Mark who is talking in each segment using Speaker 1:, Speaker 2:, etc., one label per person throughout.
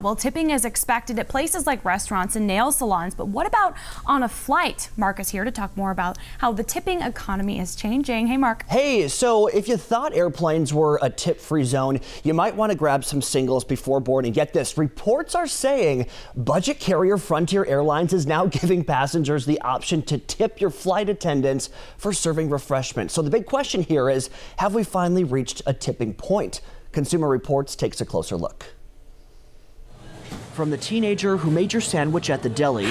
Speaker 1: Well, tipping is expected at places like restaurants and nail salons, but what about on a flight? Mark is here to talk more about how the tipping economy is changing. Hey, Mark.
Speaker 2: Hey, so if you thought airplanes were a tip-free zone, you might want to grab some singles before boarding. Get this, reports are saying budget carrier Frontier Airlines is now giving passengers the option to tip your flight attendants for serving refreshments. So the big question here is, have we finally reached a tipping point? Consumer Reports takes a closer look. From the teenager who made your sandwich at the deli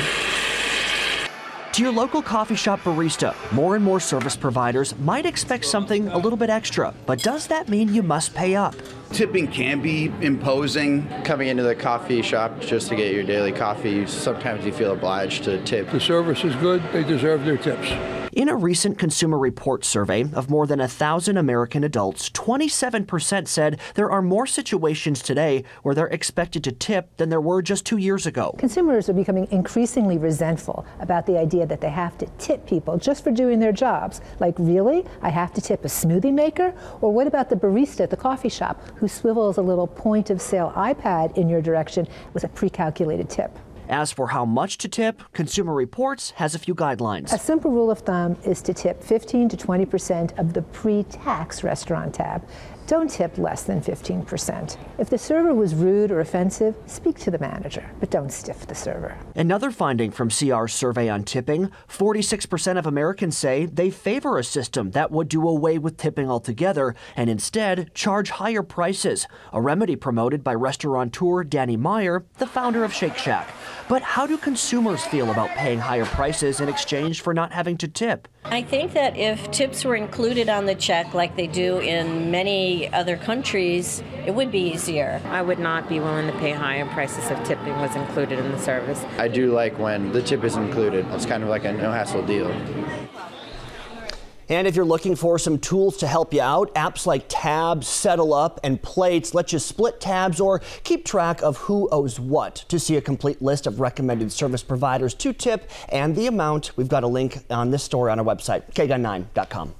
Speaker 2: to your local coffee shop barista, more and more service providers might expect something a little bit extra. But does that mean you must pay up?
Speaker 3: Tipping can be imposing.
Speaker 4: Coming into the coffee shop just to get your daily coffee, sometimes you feel obliged to tip.
Speaker 5: The service is good, they deserve their tips.
Speaker 2: In a recent Consumer Reports survey of more than 1,000 American adults, 27% said there are more situations today where they're expected to tip than there were just 2 years ago.
Speaker 6: Consumers are becoming increasingly resentful about the idea that they have to tip people just for doing their jobs. Like, really? I have to tip a smoothie maker? Or what about the barista at the coffee shop who swivels a little point-of-sale iPad in your direction with a pre-calculated tip?
Speaker 2: As for how much to tip, Consumer Reports has a few guidelines.
Speaker 6: A simple rule of thumb is to tip 15 to 20% of the pre-tax restaurant tab. Don't tip less than 15%. If the server was rude or offensive, speak to the manager, but don't stiff the server.
Speaker 2: Another finding from CR's survey on tipping, 46% of Americans say they favor a system that would do away with tipping altogether and instead charge higher prices, a remedy promoted by restaurateur Danny Meyer, the founder of Shake Shack. But how do consumers feel about paying higher prices in exchange for not having to tip?
Speaker 7: I think that if tips were included on the check like they do in many other countries, it would be easier.
Speaker 8: I would not be willing to pay higher prices if tipping was included in the service.
Speaker 4: I do like when the tip is included. It's kind of like a no-hassle deal.
Speaker 2: And if you're looking for some tools to help you out, apps like Tabs, Settle Up, and Plates let you split tabs or keep track of who owes what. To see a complete list of recommended service providers to tip and the amount, we've got a link on this story on our website, kgun9.com.